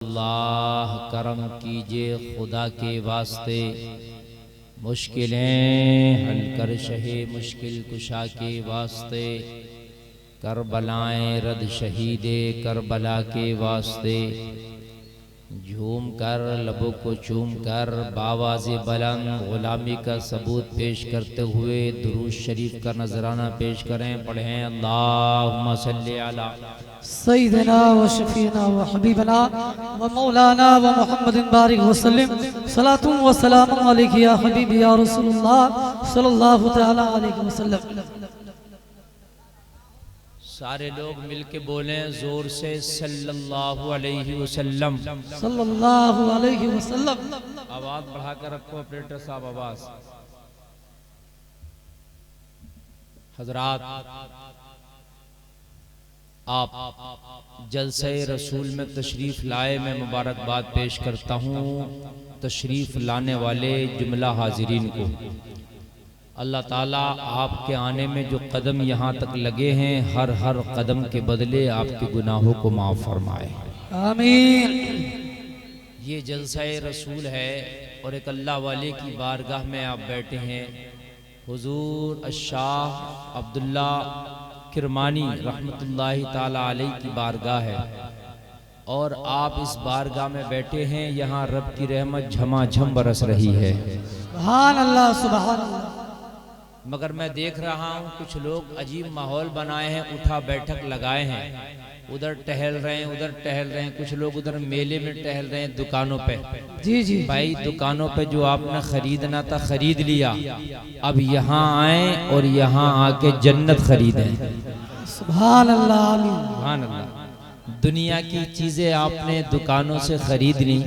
अल्लाह करम कीजिए खुदा के वास्ते, मुश्किलें हल कर शहे मुश्किल कुशा के वास्ते, करबलाएं रद शहीदे करबला के वास्ते। झूम कर लबों को चूम कर बावाज़े बुलंद गुलामी का सबूत पेश करते हुए दुरूद शरीफ का नजराना पेश करें। पढ़ें अल्लाहुम्मा सल्ली अला सय्यदना व शफीना व हबीबना व मौलाना व मुहम्मदिन बारिक वसल्लम सलातु व सलाम अलैका या हबीबी या रसूलुल्लाह सल्लल्लाहु तआला अलैहि वसल्लम। सारे लोग मिलके बोलें जोर से सल्लल्लाहु अलैहि वसल्लम। सल्लल्लाहु अलैहि वसल्लम। आवाज बढ़ाकर रखो ऑपरेटर साहब आवाज। हजरात, आप जलसे रसूल में तशरीफ लाए, मैं मुबारकबाद पेश करता हूँ तशरीफ लाने वाले जुमला हाजिरीन को। अल्लाह ताला आपके आने में जो कदम यहाँ तक लगे हैं, हर हर कदम के बदले आपके गुनाहों को माफ़ फरमाए, आमीन। ये जलसा रसूल है और एक अल्लाह वाले की बारगाह में आप बैठे हैं। हुजूर अशाह अब्दुल्ला किरमानी रहमतुल्लाहि ताला अलैह की बारगाह है और आप इस बारगाह में बैठे हैं। यहाँ रब की रहमत झमाझम बरस रही है। सुभान अल्लाह, सुभान अल्लाह। मगर मैं देख रहा हूँ कुछ लोग अजीब माहौल बनाए हैं, उठा बैठक लगाए हैं, उधर टहल रहे हैं उधर टहल रहे हैं। कुछ लोग उधर मेले में टहल रहे हैं, दुकानों पे। जी जी भाई, दुकानों पे जो आपने खरीदना था खरीद लिया, अब यहाँ आए और यहाँ आके जन्नत खरीदें। सुभान अल्लाह, आमीन। सुभान अल्लाह। दुनिया की चीजें आपने दुकानों से खरीद ली।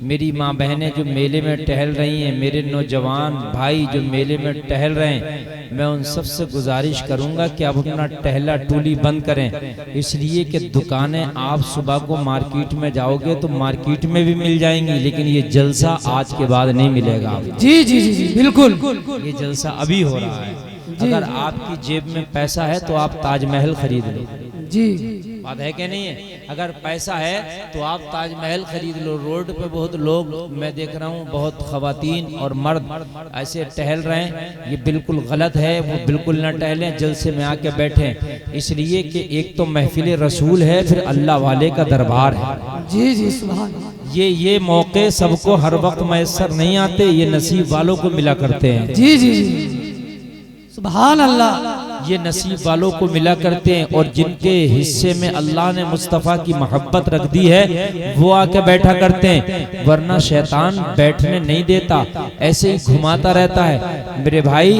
मेरी माँ बहनें जो मेले में टहल रही हैं, मेरे नौजवान भाई जो मेले में टहल रहे हैं, मैं उन सब से गुजारिश करूंगा कि आप अपना टहला टूली बंद करें। इसलिए कि दुकानें आप सुबह को मार्केट में जाओगे तो मार्केट में भी मिल जाएंगी, लेकिन ये जलसा आज के बाद नहीं मिलेगा। जी जी जी जी बिल्कुल। ये जलसा अभी हो रहा है। अगर आपकी जेब में पैसा है तो आप ताजमहल खरीद लो। जी, बात है कि नहीं है? अगर पैसा है तो आप ताजमहल खरीद लो। रोड पे बहुत लोग मैं देख रहा हूँ, बहुत खवातीन और मर्द ऐसे टहल रहे हैं, ये बिल्कुल गलत है। वो बिल्कुल न टहलें, जलसे में आके बैठें। इसलिए कि एक तो महफिल रसूल है, फिर अल्लाह वाले का दरबार है। जी जी सुभान अल्लाह। ये मौके सबको हर वक्त मैसर नहीं आते, ये नसीब वालों को मिला करते हैं। जी जी जी सुभान अल्लाह। ये नसीब वालों को मिला करते हैं और जिनके हिस्से में अल्लाह ने मुस्तफ़ा की मोहब्बत रख दी है वो आके बैठा करते हैं, वरना शैतान बैठने नहीं देता, ऐसे ही घुमाता रहता है। मेरे भाई,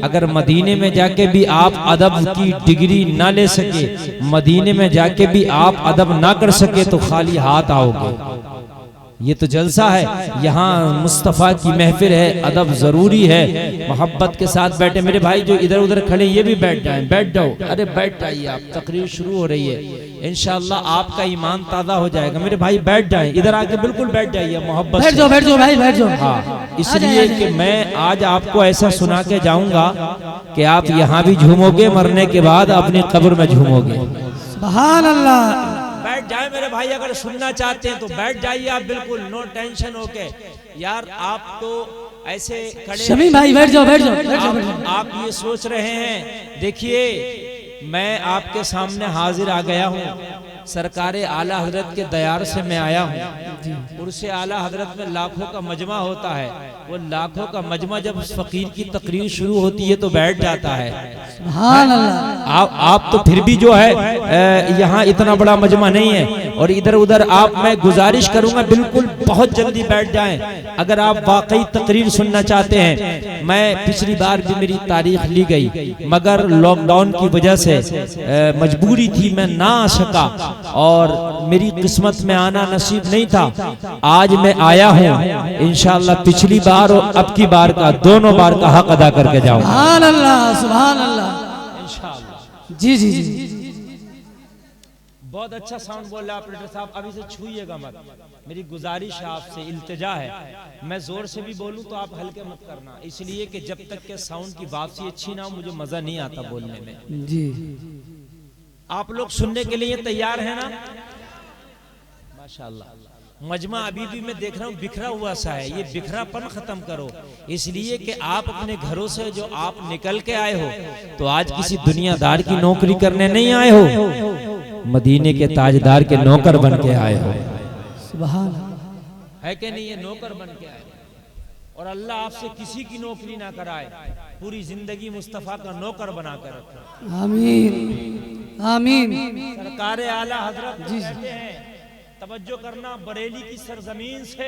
अगर मदीने में जाके भी आप अदब की डिग्री ना ले सके, मदीने में जाके भी आप अदब ना कर सके तो खाली हाथ आओगे। ये तो जलसा है, यहाँ मुस्तफ़ा की महफिल है, अदब जरूरी है। मोहब्बत के साथ बैठे। मेरे भाई जो इधर उधर खड़े ये भी बैठ जाए, बैठ जाओ। अरे बैठ जाइए, आप तकरीर शुरू हो रही है, इंशाअल्लाह आपका ईमान ताज़ा हो जाएगा। मेरे भाई बैठ जाए, इधर आके बिल्कुल बैठ जाइए, मोहब्बत बैठ जाओ, बैठ जाओ भाई, बैठ जाओ। हाँ, इसलिए कि मैं आज आपको ऐसा सुना के जाऊंगा कि आप यहाँ भी झूमोगे, मरने के बाद अपनी कब्र में झूमोगे। सुभान अल्लाह। बैठ जाए मेरे भाई, अगर सुनना चाहते हैं तो बैठ जाइए आप, बिल्कुल नो टेंशन होके। यार आप तो ऐसे खड़े, शमी भाई बैठ जाओ, बैठ जाओ, बैठ जाओ, बैठ जाओ। आप ये सोच रहे हैं, देखिए मैं आपके सामने हाजिर आ गया हूँ, सरकारे आला हजरत के दयार से मैं आया हूँ। उर्से आला हजरत में लाखों का मजमा होता है, वो लाखों का मजमा जब फकीर की तकरीर शुरू होती है तो बैठ जाता है। सुभान अल्लाह। आप तो फिर भी जो है यहाँ इतना बड़ा मजमा नहीं है और इधर उधर आप, मैं गुजारिश करूंगा बिल्कुल बहुत जल्दी बैठ जाएं अगर आप वाकई तकरीर सुनना चाहते हैं। मैं पिछली बार भी मेरी तारीख ली गई, मगर लॉकडाउन की वजह से मजबूरी थी, मैं ना आ सका और मेरी किस्मत में आना नसीब नहीं था। आज मैं आया हूँ, इंशाअल्लाह पिछली बार और अब की बार का, दोनों बार का हक अदा करके जाऊँ। सुभान अल्लाह, सुभान अल्लाह। जी जी जी बहुत अच्छा साउंड बोल रहा है ऑपरेटर साहब, अभी से छूइएगा मत। मेरी गुजारिश है आपसे, इल्तिजा है, मैं जोर से भी बोलूं तो आप हल्के मत करना, इसलिए कि जब तक के साउंड की वापसी अच्छी ना हो मुझे मजा नहीं आता बोलने में। जी आप लोग सुनने के लिए तैयार हैं ना? माशाल्लाह। मजमा अभी भी मैं देख रहा हूँ बिखरा हुआ सा है। ये बिखरापन खत्म करो, इसलिए कि आप अपने घरों से जो आप निकल के आए हो तो आज किसी दुनियादार की नौकरी करने नहीं आए हो, मदीने के ताजदार के नौकर बन के आए हो। सुभान है कि नहीं? ये नौकर बन के आए और अल्लाह आपसे किसी की नौकरी ना कराए, पूरी जिंदगी मुस्तफा का नौकर बना कर रखे। आमीन आमीन। सरकार आला हजरत कहते हैं, तवज्जो करना, बरेली की सरजमीन से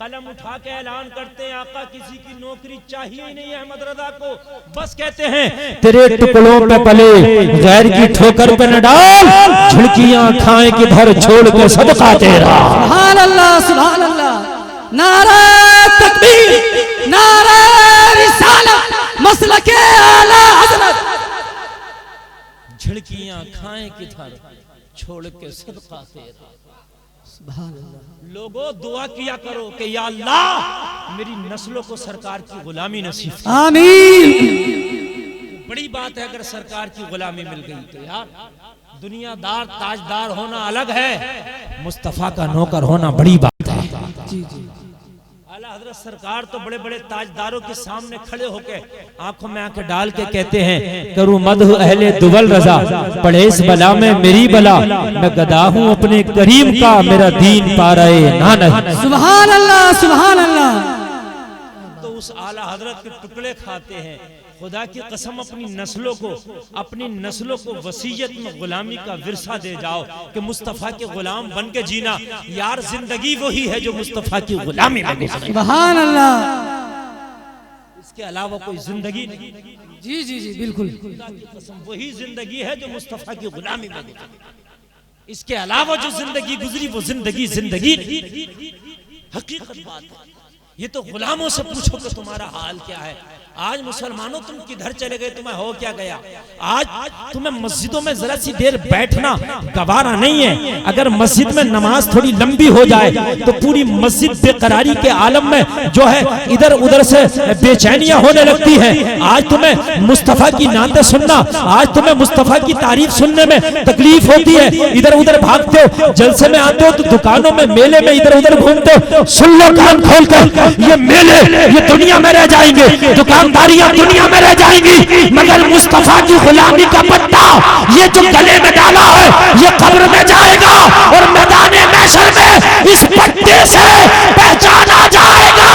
कलम उठा के ऐलान करते हैं, आका किसी की नौकरी चाहिए ही नहीं है अहमद रजा को, बस कहते हैं तेरे टुकड़ों पे पले गैर की ठोकर पे न डाल, झुड़कियां खाएं किधर छोड़ के सदका तेरा। सुभान अल्लाह सुभान अल्लाह। नारा तकबीर, नारा रिसालत, मसलके आला हजरत। झुड़कियां खाएं किधर छोड़ के सदका तेरा। सुभान अल्लाह। लोगों दुआ किया करो कि या अल्लाह मेरी नस्लों को सरकार की गुलामी नसीब। आमीन। बड़ी बात है अगर सरकार की गुलामी मिल गई तो यार, दुनियादार ताजदार होना अलग है, मुस्तफा का नौकर होना बड़ी बात है। जी जी। आला हजरत सरकार तो बड़े बड़े ताजदारों के सामने खड़े होके आंखों में आंखें डाल के कहते हैं, करूं मदह अहले दुवल रजा, पढ़े इस बला में मेरी बला, मैं गदा हूं अपने करीम का, मेरा दीन पा रहे ना नहीं। सुभान अल्लाह सुभान अल्लाह। तो उस आला हजरत के टुकड़े खाते हैं, खुदा की कसम अपनी नस्लों को वसीयत में गुलामी का विरसा दे जाओ कि मुस्तफा के गुलाम बन के जीना। यार जिंदगी वही है जो मुस्तफा की गुलामी में गुजरे। सुभान अल्लाह। इसके अलावा कोई जिंदगी नहीं। जी जी जी बिल्कुल। खुदा की कसम वही जिंदगी है जो मुस्तफा की गुलामी में गुजरे। इसके अलावा जो जिंदगी गुजरी वो जिंदगी हकीकत बात है। ये तो गुलामों से पूछो कि तुम्हारा हाल क्या है। आज मुसलमानों तुम किधर चले गए, तुम्हें हो क्या गया? आज तुम्हें मस्जिदों में जरा सी देर बैठना गवारा नहीं है। अगर मस्जिद में नमाज थोड़ी लंबी हो जाए तो पूरी मस्जिद बेकरारी के आलम में जो है इधर उधर से बेचैनियां होने लगती है। आज तुम्हें मुस्तफा की नाते सुनना, आज तुम्हें मुस्तफा की तारीफ सुनने में तकलीफ होती है। इधर उधर भागते हो, जलसे में आते हो तो दुकानों में मेले में इधर उधर घूमते हो। सुन लो कान खोल कर, ये मेले ये दुनिया में रह जाएंगे, दुकानदारियां दुनिया में रह जाएंगी, मगर मुस्तफा की गुलामी का पट्टा ये जो गले में डाला है ये कब्र में जाएगा और मैदान महशर में इस पट्टे से पहचाना जाएगा।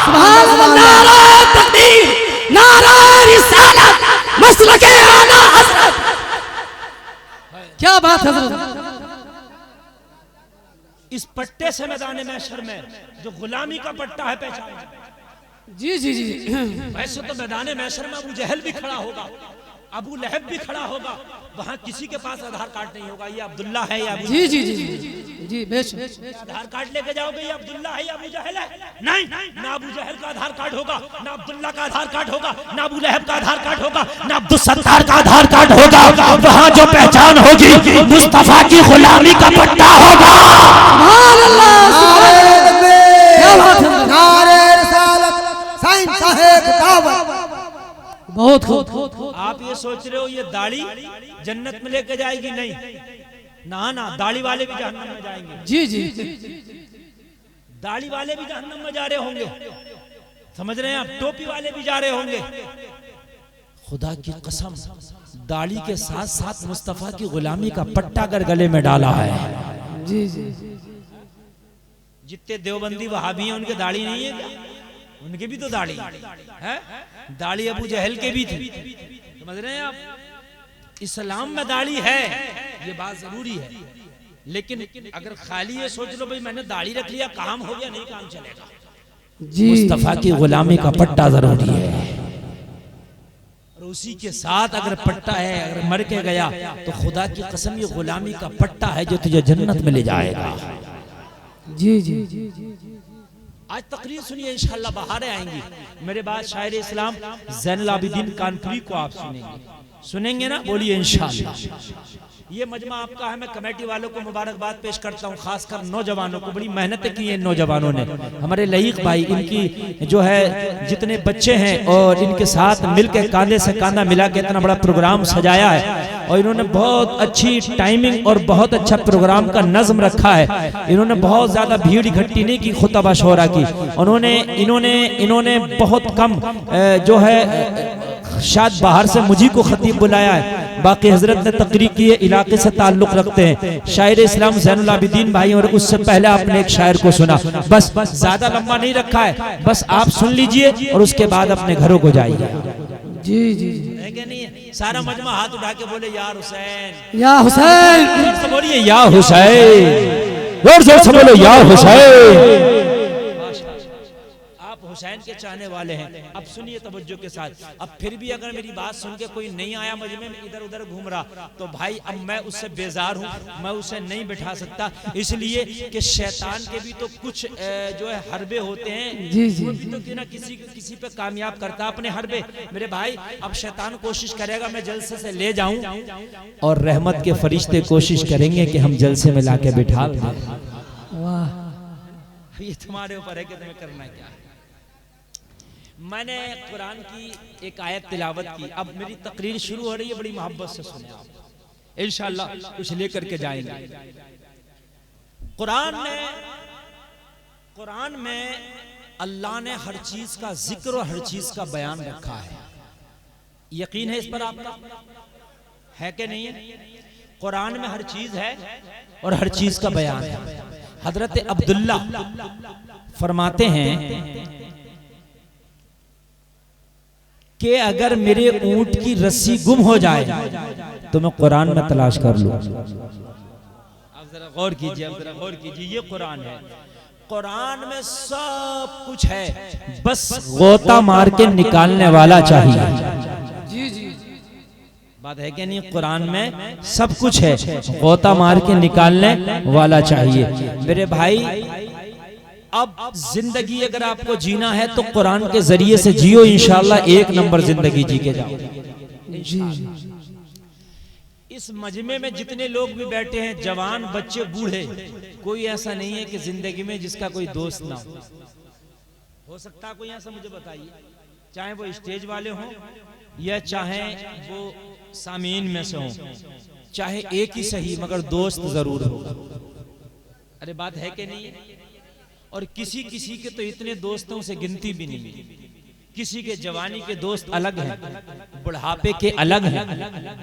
सुभान अल्लाह। नारा तकबीर, नारा रिसालत, मसलके आला हजरत। क्या बात हजरत। इस पट्टे से मैदान महशर में जो गुलामी का पट्टा है पहचाना। जी जी जी। वैसे तो मैदान महशर में अबू जहल भी खड़ा होगा, अबू लहब भी खड़ा होगा, वहां किसी के पास आधार कार्ड नहीं होगा, ये अब्दुल्ला है या जी जी जी जी बेशक। आधार कार्ड लेके जाओगे ये अब्दुल्ला है या अबू जहल है? नहीं, ना अबू जहल का आधार कार्ड होगा, ना अब्दुल्ला का आधार कार्ड होगा, ना अबू लहब का आधार कार्ड होगा, ना अब्दुल सत्तार का आधार कार्ड होगा। वहां जो पहचान होगी मुस्तफा की गुलामी का पट्टा होगा। सुभान अल्लाह। क्या बात है। नारे रिसालत, साईं साहेब दावत। बहुत खूब। आप ये सोच रहे हो ये दाढ़ी जन्नत में लेके जाएगी? नहीं, ना ना, दाढ़ी वाले भी जहन्नम में जाएंगे। जी जी। दाढ़ी वाले भी जहन्नम में जा रहे होंगे, समझ रहे हैं आप? टोपी वाले भी जा रहे होंगे। खुदा की कसम, दाढ़ी के साथ साथ मुस्तफा की गुलामी का पट्टा अगर गले में डाला है। जी जी। जितने देवबंदी वहाबी हैं उनके दाढ़ी नहीं है क्या? उनके भी तो दाढ़ी है। दाढ़ी अबू जहल के भी थी, समझ रहे हैं आप? इस्लाम में दाढ़ी है, ये बात जरूरी है, लेकिन अगर खाली ये सोच लो भाई मैंने दाढ़ी रख लिया काम हो गया, नहीं काम चलेगा। जी। मुस्तफा की गुलामी का पट्टा जरूरी है और उसी के साथ अगर पट्टा है, अगर मर के गया तो खुदा की कसम ये गुलामी का पट्टा है जो तुझे जन्नत में ले जाएगा। जी जी। आज तकरीर सुनिए, इंशाअल्लाह बहारें आएंगी। मेरे बाद शायर इस्लाम ज़ैनुल आबिदीन कानपुरी को आप सुनेंगे ना? बोलिए इंशाअल्लाह। ये मजमा आपका है। मैं कमेटी वालों को मुबारकबाद पेश करता हूँ, खासकर नौजवानों को। बड़ी मेहनतें की हैं नौजवानों ने। हमारे लईक भाई, इनकी जो है जितने बच्चे हैं और इनके साथ मिलकर कांधे से कांधा मिला के इतना बड़ा प्रोग्राम सजाया है, और इन्होंने बहुत अच्छी टाइमिंग और बहुत अच्छा प्रोग्राम का नज्म रखा है। इन्होंने बहुत ज्यादा भीड़ इकट्ठी नहीं की खुतबा शोरा की, इन्होंने बहुत कम जो है शायद बाहर से मुझी को खतीब बुलाया है, बाकी हजरत ने तकरीर की है, इलाके से ताल्लुक रखते हैं। शायर इस्लाम ज़ैनुल आबिदीन भाई, और उससे पहले आपने एक शायर को सुना। बस ज्यादा लंबा नहीं रखा है, बस आप सुन लीजिए और उसके बाद अपने घरों को जाइए। जी जी है क्या नहीं है? सारा मजमा हाथ उठा के बोले यार हुसैन, या हुसैन, जोर से बोलिए या हुसैन, जोर जोर से बोलो या हुसैन। आप हुसैन के चाहने वाले हैं। अब सुनिए तवज्जो के साथ। अब फिर भी अगर मेरी बात सुन के कोई नहीं आया मजमे में, इधर उधर घूम रहा, तो भाई अब मैं उससे बेजार हूँ, मैं उसे नहीं बिठा सकता, इसलिए कि शैतान के भी तो कुछ जो है हरबे होते हैं। जी जी वो भी तो ना किसी पे कामयाब करता अपने हरबे। मेरे भाई अब शैतान कोशिश करेगा मैं जलसे से ले जाऊं, और रहमत के फरिश्ते कोशिश करेंगे कि हम जलसे में लाके बिठा दें। वाह, ये तुम्हारे ऊपर है कि तुम्हें करना क्या है। मैंने कुरान की एक आयत तिलावत की, अब मेरी तकरीर शुरू हो रही है, बड़ी मोहब्बत से सुने आप, इंशाअल्लाह कुछ लेकर के जाएंगे। कुरान में अल्लाह ने हर चीज का जिक्र और हर चीज का बयान रखा है। यकीन है इस पर आपका? है कि नहीं है? कुरान में हर चीज है और हर चीज का बयान है। हजरत अब्दुल्ला फरमाते हैं कि अगर मेरे ऊंट की रस्सी गुम हो जाए तो मैं कुरान में तलाश कर लूं। आप जरा गौर कीजिए, आप जरा गौर कीजिए, ये कुरान है। कुरान में सब कुछ है, बस गोता मार के निकालने वाला चाहिए। जी जी बात है कि नहीं? कुरान में सब कुछ है, गोता मार के निकालने वाला चाहिए। मेरे भाई अब जिंदगी अगर आपको जीना है तो कुरान के जरिए से जियो, इंशाअल्लाह एक नंबर जिंदगी जी के जाओ। जी। इस मजमे में जितने लोग भी बैठे हैं, जवान बच्चे बूढ़े, कोई ऐसा नहीं है कि जिंदगी में जिसका कोई दोस्त ना हो सकता कोई ऐसा? मुझे बताइए, चाहे वो स्टेज वाले हों या चाहे वो सामीन में से हों, चाहे एक ही सही मगर दोस्त जरूर हो। अरे बात है कि नहीं? और किसी किसी के तो इतने दोस्तों से गिनती भी नहीं। किसी के जवानी के दोस्त अलग हैं, बुढ़ापे के अलग हैं,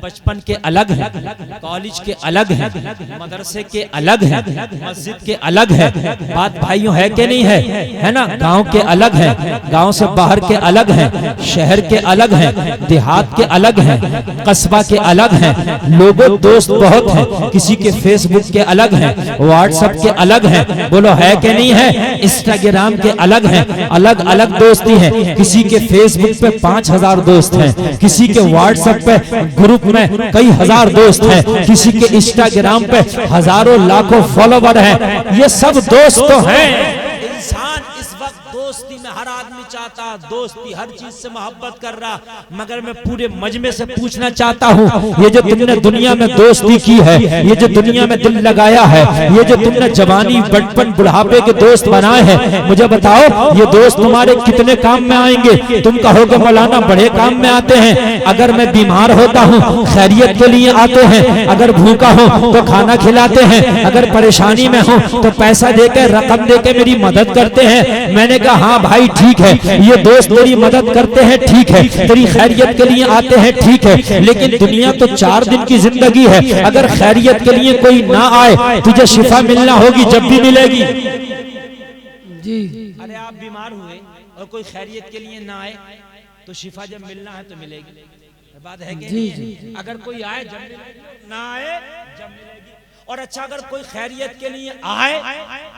बचपन के अलग हैं, कॉलेज के अलग हैं, मदरसे के अलग हैं, मस्जिद के अलग हैं। बात भाइयों है कि नहीं है? है ना? गांव के अलग हैं, गांव से बाहर के अलग हैं, शहर के अलग हैं, देहात के अलग हैं, कस्बा के अलग हैं। लोगों दोस्त बहुत हैं, किसी के फेसबुक के अलग हैं, व्हाट्सएप के अलग हैं, बोलो है कि नहीं है? इंस्टाग्राम के अलग हैं, अलग अलग दोस्ती है। किसी के फेसबुक पे 5000 दोस्त हैं, किसी के व्हाट्सएप पे ग्रुप में कई हजार दोस्त हैं, किसी के इंस्टाग्राम पे हजारों लाखों फॉलोवर हैं। ये सब दोस्त तो हैं। इंसान इस वक्त दोस्ती में हर आदमी चाहता, दोस्ती हर चीज से मोहब्बत कर रहा, मगर मैं पूरे मजमे से पूछना चाहता हूँ, ये जो तुमने दुनिया में दोस्ती की है, ये जो दुनिया में दिल लगाया है, ये जो तुमने जवानी बचपन बुढ़ापे के दोस्त बनाए हैं, मुझे बताओ ये दोस्त तुम्हारे कितने काम में आएंगे? तुम कहोगे मौलाना बड़े काम में आते हैं। अगर मैं बीमार होता हूँ खैरियत के लिए आते हैं, अगर भूखा हूँ तो खाना खिलाते हैं, अगर परेशानी में हूँ तो पैसा देकर रकम देकर मेरी मदद करते हैं। मैंने कहा हाँ भाई ठीक है, ये दोस्त तेरी मदद करते हैं, ठीक है, तेरी खैरियत के लिए आते हैं, ठीक है, लेकिन दुनिया तो 4 दिन की जिंदगी है। अगर खैरियत के लिए कोई ना आए, तुझे शिफा मिलना होगी, जब भी मिलेगी। जी। अरे आप बीमार हुए और कोई खैरियत के लिए ना आए तो शिफा जब मिलना है तो मिलेगी। बात है कि नहीं है? अगर कोई आए जब मिलेगी, ना आए जब मिलेगी। और अच्छा अगर कोई खैरियत के लिए आए,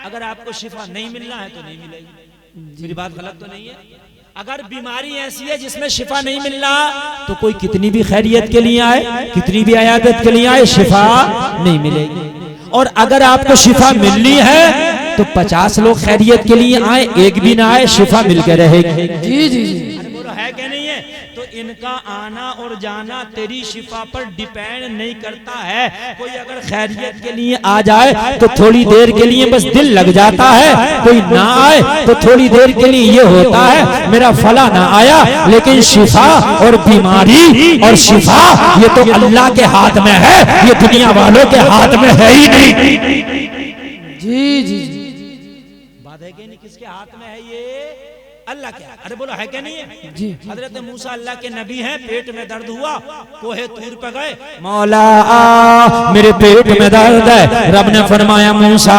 अगर आपको शिफा नहीं मिलना है तो नहीं मिलेगी। मेरी बात गलत तो नहीं है? अगर बीमारी ऐसी है जिसमें शिफा नहीं मिलना, तो कोई कितनी भी खैरियत के लिए आए, कितनी भी अयादत के लिए आए, शिफा नहीं मिलेगी। और अगर आपको शिफा मिलनी है तो 50 लोग खैरियत के लिए आए, एक भी ना आए, शिफा मिलकर रहेगी। जी जी जी। है कि नहीं है? तो इनका आना और जाना तेरी शिफा पर डिपेंड नहीं करता है। कोई अगर खैरियत के लिए आ जाए तो थोड़ी देर के लिए बस दिल लग जाता है, कोई ना आए तो थोड़ी देर के लिए ये होता है मेरा फला ना आया, लेकिन शिफा और बीमारी और शिफा ये तो अल्लाह के हाथ में है, ये दुनिया वालों के हाथ में है ही नहीं। जी जी जी बात है कि नहीं, किसके हाथ में है ये? अल्लाह के। अरे बोलो है क्या नहीं है? जी हजरत मूसा अल्लाह के नबी हैं, पेट में दर्द हुआ, कोहे तूर पे गए, मौला आ, मेरे पेट में दर्द है। रब ने फरमाया मूसा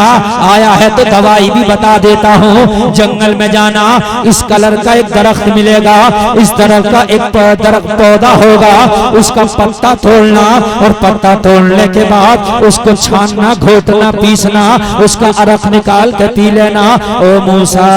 आया है तो दवाई भी बता देता हूँ, जंगल में जाना, इस कलर का एक दरख्त मिलेगा, इस तरह का एक दरख्त पौधा होगा, उसका पत्ता तोड़ना और पत्ता तोड़ने के बाद उसको छानना, घोटना, पीसना, उसका अरक निकाल के पी लेना। ओ मूसा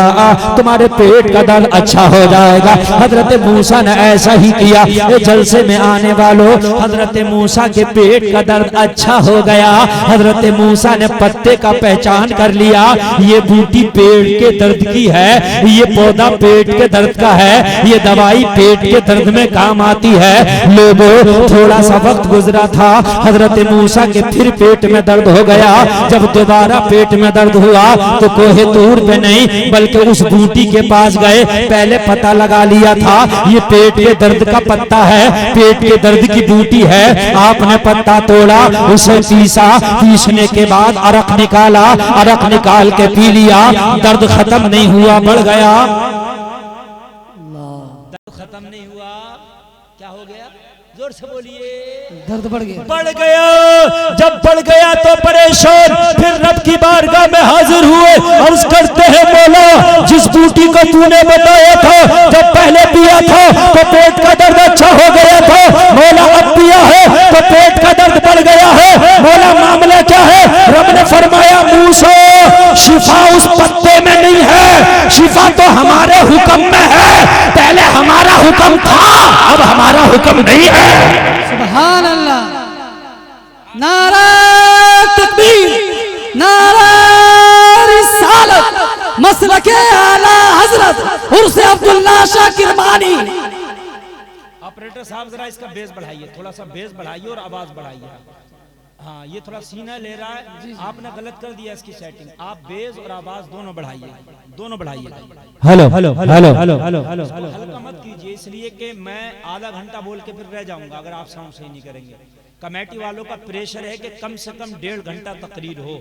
तुम्हारे पेट का दर्द अच्छा हो जाएगा। हजरत मूसा ने ऐसा ही किया। ये जलसे में आने वालों, हजरत मूसा के पेट का दर्द अच्छा हो गया। हजरत मूसा ने पत्ते का पहचान कर लिया, ये बूटी पेट के दर्द की है, ये पौधा पेट के दर्द का है, ये दवाई पेट के दर्द में काम आती है। लोगों थोड़ा सा वक्त गुजरा था, हजरत मूसा के फिर पेट में दर्द हो गया। जब दोबारा पेट में दर्द हुआ तो कोहे तूर पे नहीं बल्कि उस बूटी के पास गए। पहले पता लगा लिया था ये पेट के दर्द का पत्ता है, पेट के दर्द की बूटी है। आपने पत्ता तोड़ा, उसे पीसा, पीसने के बाद अरक निकाला, अरक निकाल के पी लिया। दर्द खत्म नहीं हुआ, बढ़ गया। दर्द खत्म नहीं हुआ, क्या हो गया? जोर से बोलिए। दर्द बढ़ गया, बढ़ गया। जब बढ़ गया तो परेशान फिर रब की बारगाह में हाजिर हुए, अर्ज करते हैं मौला जिस बूटी को तूने बताया था जब पहले पिया था तो पेट का दर्द अच्छा हो गया था, मौला अब पिया है तो पेट का दर्द बढ़ गया है, मौला मामला क्या है? रब ने फरमाया मूसा शिफा उस पत्ते में नहीं है, शिफा तो हमारे हुक्म में है। पहले हमारा हुक्म था, अब हमारा हुक्म नहीं है। सुभान अल्लाह, नारा तकबीर, नारा रिसालत, मसलके आला हजरत उर्स अब्दुल्ला शाह किरमानी। ऑपरेटर साहब जरा इसका बेस बढ़ाइए, थोड़ा सा बेस बढ़ाइए और आवाज बढ़ाइए। हाँ ये थोड़ा सीना ले रहा है, आपने गलत कर दिया इसकी सेटिंग। आप बेस और आवाज दोनों बढ़ाइए, दोनों बढ़ाइए। Hello hello hello hello hello hello, हल्का मत कीजिए इसलिए कि मैं आधा घंटा बोल के फिर रह जाऊंगा अगर आप साउंड सही नहीं करेंगे। कमेटी वालों का प्रेशर है कि कम से कम 1.5 घंटा तकरीर हो,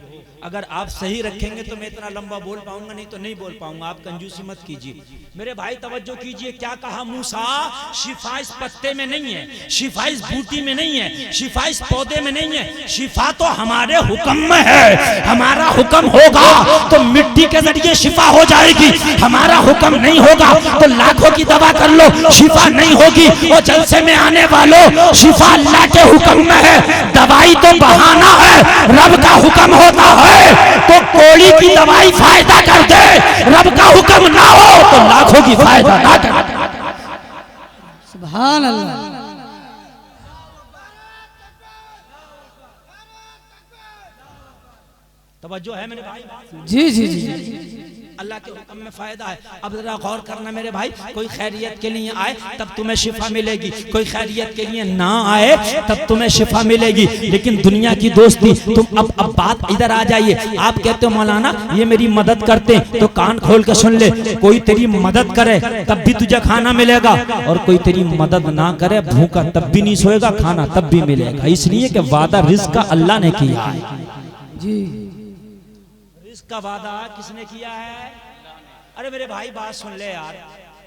अगर आप सही रखेंगे तो मैं इतना लंबा बोल पाऊंगा, नहीं तो नहीं बोल पाऊंगा। आप कंजूसी मत कीजिए। मेरे भाई तवज्जो कीजिए, क्या कहा मूसा? शिफा इस पत्ते में नहीं है, शिफा इस बूटी में नहीं है, शिफा इस पौधे में नहीं है, शिफा तो हमारे हुक्म में है। हमारा हुक्म होगा तो मिट्टी के जरिए शिफा हो जाएगी, हमारा हुक्म नहीं होगा तो लाखों की दवा कर लो शिफा नहीं होगी। और जलसे में आने वालों, शिफा अल्लाह के हुक्म है, दवाई तो बहाना है, रब का हुक्म होता है तो कोड़ी की दवाई फायदा कर दे, रब का हुक्म ना हो तो लाखों की फायदा ना कर। सुभान अल्लाह, तवज्जो है मेरे भाई? जी जी जी, अल्लाह के हुक्म में फायदा है। अब जरा गौर करना मेरे भाई, कोई खैरियत के लिए आए तब तुम्हें शिफा मिलेगी, कोई खैरियत के लिए ना आए तब तुम्हें शिफा मिलेगी। लेकिन दुनिया की दोस्ती, तुम अब बात इधर आ जाइए। आप कहते हो मौलाना ये मेरी मदद करते, तो कान खोल के सुन ले, कोई तेरी मदद करे तब भी तुझे खाना मिलेगा, और कोई तेरी मदद ना करे भूखा तब भी नहीं सोएगा, खाना तब भी मिलेगा। इसलिए कि वादा रिज़्क़ का अल्लाह ने किया है जी। रिज़्क़ का वादा किसने किया है? अरे मेरे भाई बात सुन ले यार,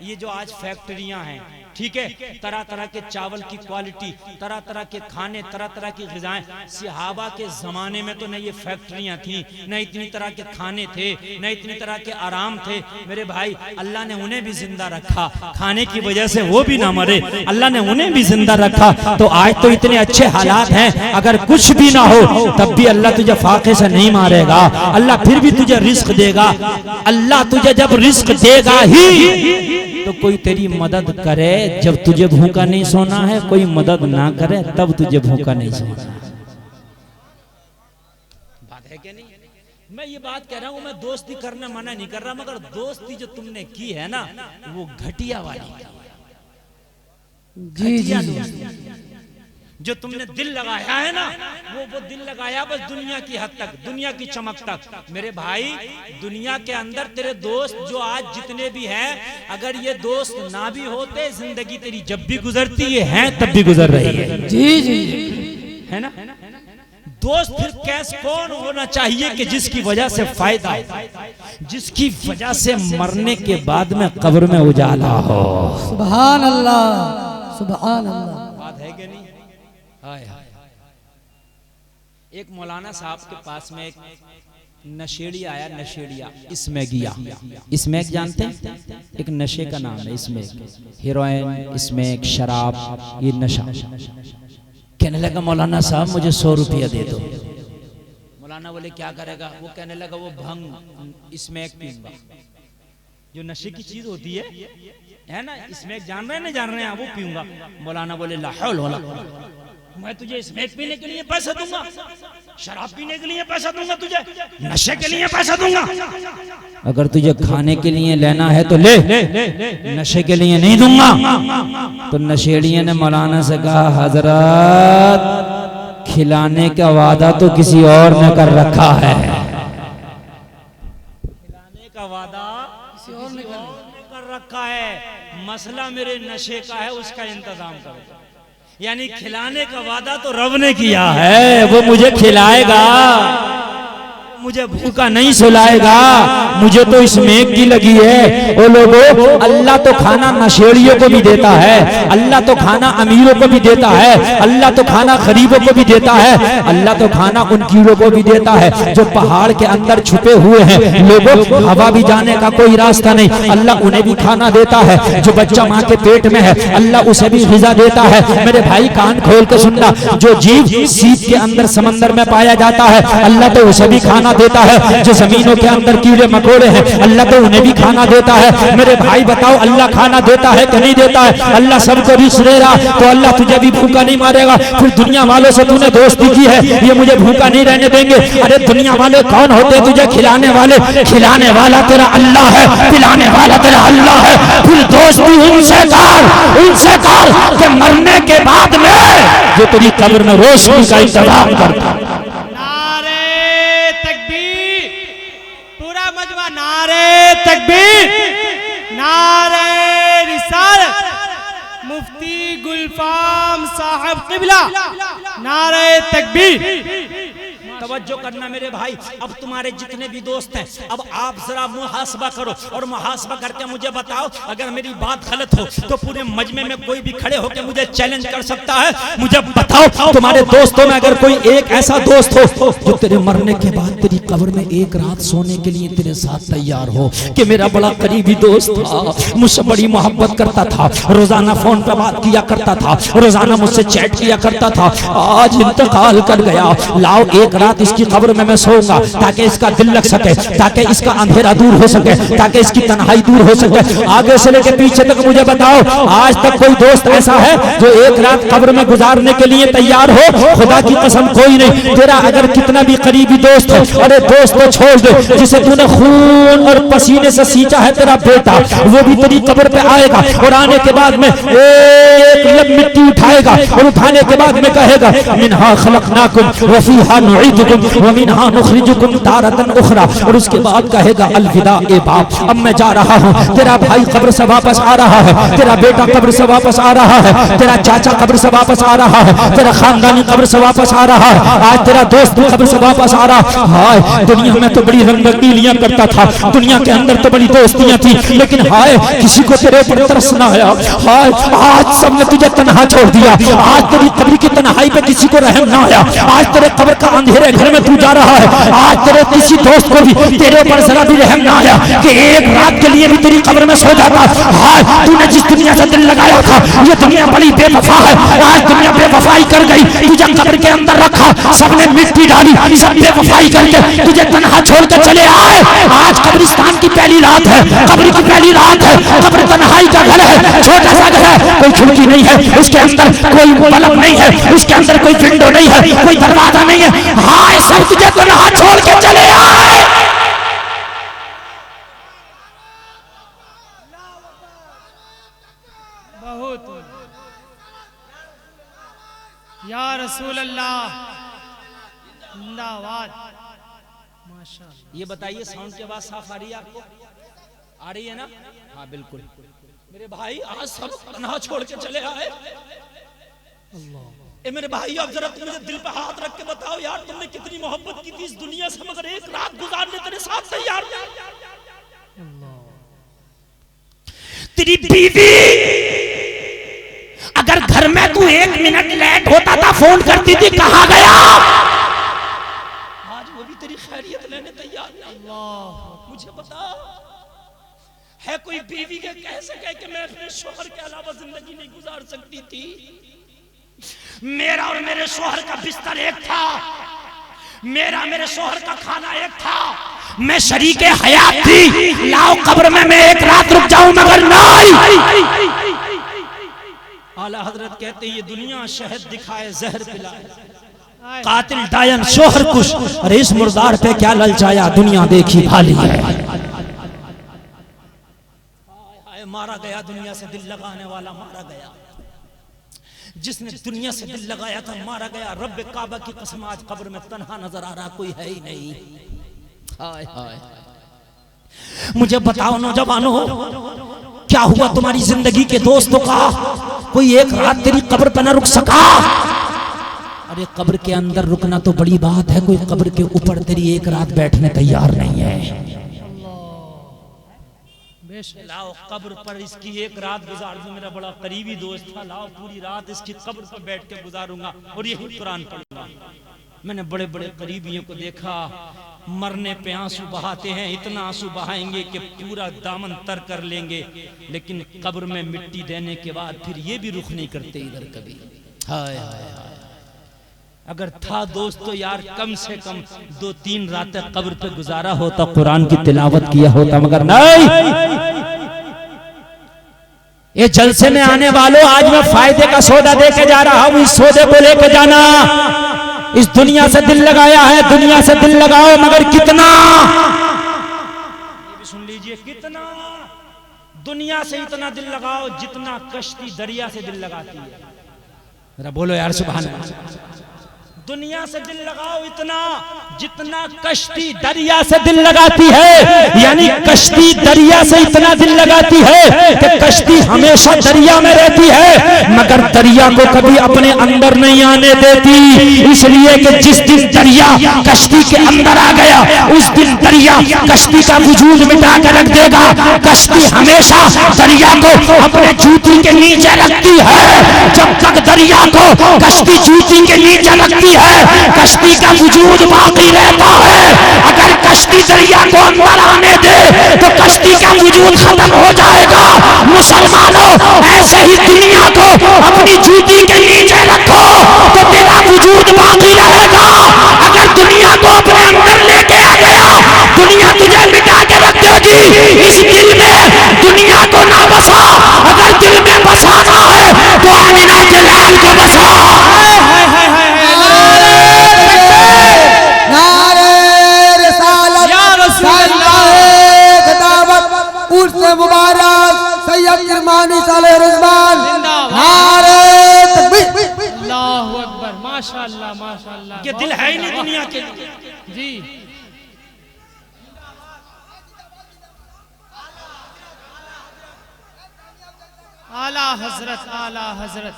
ये जो आज फैक्ट्रियां हैं, ठीक है, तरह तरह के चावल की क्वालिटी, तरह तरह के खाने, तरह तरह की ग़िज़ाएं। सहाबा के ज़माने में तो न ये फैक्ट्रियां थी, न इतनी तरह के खाने थे, न इतनी तरह के आराम थे। मेरे भाई अल्लाह ने उन्हें भी जिंदा रखा, खाने की वजह से वो भी ना मरे, अल्लाह ने उन्हें भी जिंदा रखा। तो आज तो इतने अच्छे हालात हैं, अगर कुछ भी ना हो तब भी अल्लाह तुझे फाके से नहीं मारेगा, अल्लाह फिर भी तुझे रिज़्क़ देगा। अल्लाह तुझे जब रिज़्क़ देगा ही तो कोई तेरी मदद करे, जब तुझे भूखा नहीं सोना है, कोई मदद ना करे तब तुझे भूखा नहीं सोना। बात है क्या नहीं? मैं ये बात कह रहा हूं, मैं दोस्ती करना मना नहीं कर रहा, मगर दोस्ती जो तुमने की है ना वो घटिया वाली। जी जी जो तुमने दिल लगाया है ना, वो दिल लगाया बस दुनिया की हद तक, दुनिया की चमक तक। मेरे भाई, दुनिया के अंदर तेरे दोस्त जो आज जितने भी हैं, अगर ये दोस्त ना भी होते, जिंदगी तेरी जब भी गुजरती है तब भी गुजर रही है। जी जी है ना? दोस्त फिर कैस कौन होना चाहिए कि जिसकी वजह से फायदा, जिसकी वजह से मरने के बाद में कब्र में उजाला हो। सुभान अल्लाह, सुभान अल्लाह। बात है कि नहीं? हाय हाय। एक मौलाना साहब के पास में एक नशेड़ी आया, नशेड़िया, स्मैगिया। स्मैग जानते हैं? एक नशे का नाम है स्मैग, हीरोइन, स्मैग, शराब, ये नशा। कहने लगा मौलाना साहब मुझे 100 रुपया दे दो। मौलाना बोले क्या करेगा? वो कहने लगा वो भंग स्मैग पीऊंगा, जो नशे की चीज होती है ना, स्मैग जान रहे हैं ना, जान रहे हैं, वो पीऊंगा। मौलाना बोले ला हौल वला कुव्वत, मैं तुझे स्मैग पीने के लिए पैसा दूंगा, शराब पीने के लिए पैसा दूंगा, तुझे नशे के लिए पैसा दूंगा। अगर तुझे खाने के लिए लेना है तो ले, नशे के लिए नहीं दूंगा। तो नशेड़िया ने मौलाना से कहा हजरत, खिलाने का वादा तो किसी और ने कर रखा है, खिलाने का वादा किसी और ने कर रखा है, मसला मेरे नशे का है, उसका इंतजाम करो। यानी खिलाने का वादा तो रब ने किया है, वो मुझे खिलाएगा, मुझे भूखा नहीं सुलाएगा। मुझे तो इसमें की लगी है। ओ लोगों, अल्लाह तो खाना नशेड़ियों को भी देता है, अल्लाह तो खाना अमीरों को भी देता है, अल्लाह तो खाना गरीबों को भी देता है, अल्लाह तो खाना उन कीड़ों को भी देता है जो पहाड़ के अंदर छुपे हुए हैं। लोगों, हवा भी जाने का कोई रास्ता नहीं, अल्लाह उन्हें भी खाना देता है। जो बच्चा माँ के पेट में है, अल्लाह उसे भी ग़िज़ा देता है। मेरे भाई कान खोल के सुनना, जो जीव सीप के अंदर समंदर में पाया जाता है, अल्लाह तो उसे भी खाना देता है। जो जमीनों के अंदर कीड़े मकोड़े हैं, अल्लाह तो उन्हें भी खाना देता है। मेरे भाई बताओ, अल्लाह खाना देता है कि नहीं देता है? अल्लाह सबको रिज़्क़ दे रहा, तो अल्लाह तुझे भी भूखा नहीं मारेगा। फिर दुनिया वालों से तूने दोस्ती की है, ये मुझे भूखा नहीं रहने देंगे। अरे दुनिया वाले कौन होते हैं तुझे खिलाने वाले? खिलाने वाला तेरा अल्लाह है, पिलाने वाला तेरा अल्लाह है। फिर दोस्ती उनसे कर कि मरने के बाद में जो तेरी कब्र में रोशनी का इंतजाम करता है। नारे तकबीर, नारे रिसालत, मुफ्ती गुलफाम साहब किबला, नारे तकबीर। तवज्जो करना मेरे भाई, अब तुम्हारे जितने भी दोस्त हैं, अब आप जरा मुहासबा करो और मुहासबा करके मुझे बताओ। अगर मेरी बात गलत हो तो पूरे मजमे में कोई भी खड़े होकर मुझे चैलेंज कर सकता है। मुझे बताओ, तुम्हारे दोस्तों में अगर कोई एक ऐसा दोस्त हो जो तेरे मरने के बाद तेरी कब्र में एक रात सोने के लिए तेरे साथ तैयार हो, कि मेरा बड़ा करीबी दोस्त था, मुझसे बड़ी मोहब्बत करता था, रोजाना फोन पर बात किया करता था, रोजाना मुझसे चैट किया करता था, आज इंतकाल कर गया। लाओ एक रात इसकी कब्र में मैं सोऊंगा, ताकि इसका दिल लग सके, ताकि इसका अंधेरा दूर हो सके, ताकि इसकी तन्हाई दूर हो सके। आगे से लेकर पीछे तक मुझे बताओ, आज तक कोई दोस्त ऐसा है जो एक रात कब्र में गुजारने के लिए तैयार हो? खुदा की कसम कोई नहीं। तेरा अगर कितना भी करीबी दोस्त है, अरे दोस्त को छोड़ दे, जिसे तूने खून और पसीने से सींचा है तेरा बेटा, वो भी तेरी कब्र पे आएगा और आने के बाद में एक लब मिट्टी उठाएगा और उठाने के बाद में कहेगा मिन्हा खलकनाकुम व फीहा नुईदुकुम व मिन्हा नुखरिजुकुम तारतन उखरा। और उसके बाद कहेगा अलविदा ए बाप, अब मैं जा रहा हूँ। तेरा भाई कब्र से वापस आ रहा है, तेरा बेटा कब्र से वापस आ रहा है, तेरा चाचा कब्र से वापस आ रहा है, तेरा खानदानी कब्र से वापस आ रहा है, आज तेरा दोस्त कब्र से वापस आ रहा। हाय, दुनिया में तो बड़ी रंगीलियां करता था, दुनिया के अंदर तो बड़ी दोस्तियां थी, लेकिन हाय किसी को तेरे ऊपर तरस ना आया। हाय, आज सबने तुझे तन्हा छोड़ दिया, आज तेरी कब्र की तन्हाई पे किसी को रहम ना आया, आज तेरे कब्र का अंधेरे घर में तू जा रहा है, आज तेरे किसी दोस्त को भी तेरे ऊपर जरा भी रहम ना आया कि एक रात के लिए भी तेरी कब्र में सो जाता। हाय, तूने जिस दुनिया से दिल लगाया था, ये दुनिया बड़ी बेवफा है, आज दुनिया बेवफाई कर गई, तुझे कब्र के अंदर रखा, सबने मिट्टी डाली, सब बेवफाई करके तुझे तन्हा छोड़ कर चले आए। आज कब्रिस्तान की पहली रात है, कब्र की पहली रात है, कब्र तन्हाई का घर है, छोटा सा घर है, कोई खिड़की नहीं है, उसके अंदर कोई बल्ब नहीं है, उसके अंदर कोई विंडो नहीं है, कोई दरवाजा नहीं है। हाय, सब तुझे तन्हा छोड़ के चले आए। बहुत या रसूल अल्लाह जिंदाबाद। माशाअल्लाह। ये बताइए साउंड की आवाज साफ आ रही है आपको? आ रही है ना? हाँ बिल्कुल। मेरे भाई आज सब तन्हा छोड़ के चले आए। ए मेरे भाई अब जरा तुम मुझे दिल पे हाथ रख के बताओ यार, तुमने कितनी मोहब्बत की थी इस दुनिया से, मगर एक रात गुजारने तेरे साथ तैयार नहीं। तेरी बीवी अगर घर में तू 1 मिनट लेट होता था फोन करती थी कहाँ गया, आज वो भी तेरी खैरियत लेने तैयार नहीं। अल्लाह मुझे बता, है कोई बीवी के कह सके कि मैं अपने शोहर के अलावा जिंदगी नहीं गुजार सकती थी? मेरा और मेरे शोहर का बिस्तर एक था, मेरा मेरे शोहर का खाना एक था, मैं शरीके हयात थी। लाओ कब्र में मैं एक रात रुक जाऊं मगर नहीं। आला हजरत कहते ये दुनिया शहद दिखाए जहर पिलाए, कातिल डायन शोहर कुश, अरे इस मुर्दार पे क्या ललचाया, दुनिया देखी भाली है। मारा गया दुनिया से दिल लगाने वाला मारा गया, जिसने दुनिया से दिल लगाया था मारा गया। रब काबा की कसम आज कब्र में तन्हा नजर आ रहा, कोई है ही नहीं। हाय हाय। मुझे बताओ नौजवानों, क्या हुआ तुम्हारी जिंदगी के दोस्तों का? कोई एक रात तेरी कब्र पर न रुक सका? अरे कब्र के अंदर रुकना तो बड़ी बात है, कोई कब्र के ऊपर तेरी एक रात बैठने तैयार नहीं है। लाओ कब्र पर इसकी एक रात गुजार दूं, मेरा बड़ा करीबी दोस्त था, लाओ पूरी रात इसकी कब्र पर बैठ के गुजारूंगा और यही कुरान पढ़ूंगा। मैंने बड़े बड़े करीबियों को देखा मरने पे आंसू बहाते हैं, इतना आंसू बहाएंगे कि पूरा दामन तर कर लेंगे, लेकिन कब्र में मिट्टी देने के बाद फिर ये भी रुख नहीं करते इधर कभी। हाय हाय हाय। अगर था दोस्त तो यार कम से कम 2-3 रातें कब्र पे गुजारा होता, कुरान की तिलावत किया होता, मगर नहीं। ये जलसे में आने वालों, आज मैं फायदे का सौदा दे के जा रहा हूं, इस सौदे को लेके जाना। इस दुनिया से दिल लगाया है, दुनिया से दिल लगाओ, मगर कितना? ये भी सुन लीजिए, कितना? दुनिया से इतना दिल लगाओ जितना कश्ती दरिया से दिल लगाती है। जरा बोलो यार सुभान अल्लाह। दुनिया से दिल लगाओ इतना जितना कश्ती दरिया से दिल लगाती है, यानी कश्ती दरिया से इतना दिल लगाती है कि कश्ती हमेशा दरिया में रहती है, मगर दरिया को कभी अपने अंदर नहीं आने देती, इसलिए कि जिस दिन दरिया कश्ती के अंदर आ गया उस दिन दरिया कश्ती का वजूद मिटा कर रख देगा। कश्ती हमेशा दरिया को अपने जूती के नीचे रखती है, जब तक दरिया को कश्ती जूती के नीचे रखती है कश्ती का वजूद बाकी रहता है। अगर कश्ती दरिया को अंदर आने दे तो कश्ती का वजूद खत्म हो जाएगा। मुसलमानों, ऐसे ही दुनिया को अपनी जूती के नीचे रखो तो तेरा वजूद बाकी रहेगा। अगर दुनिया को अपने अंदर लेके आ गया दुनिया तुझे मिटा के रख देगी। इस दिल में दुनिया को ना बसा, अगर दिल में बसाना है तो आमिना के लाल को बसा। मुबारक सैयद किरमानी साले रिजवान, नारे तकबीर। अल्लाहू अकबर। माशाअल्लाह माशाअल्लाह। ये दिल है ही नहीं दुनिया के लिए जी। आला हजरत आला हजरत,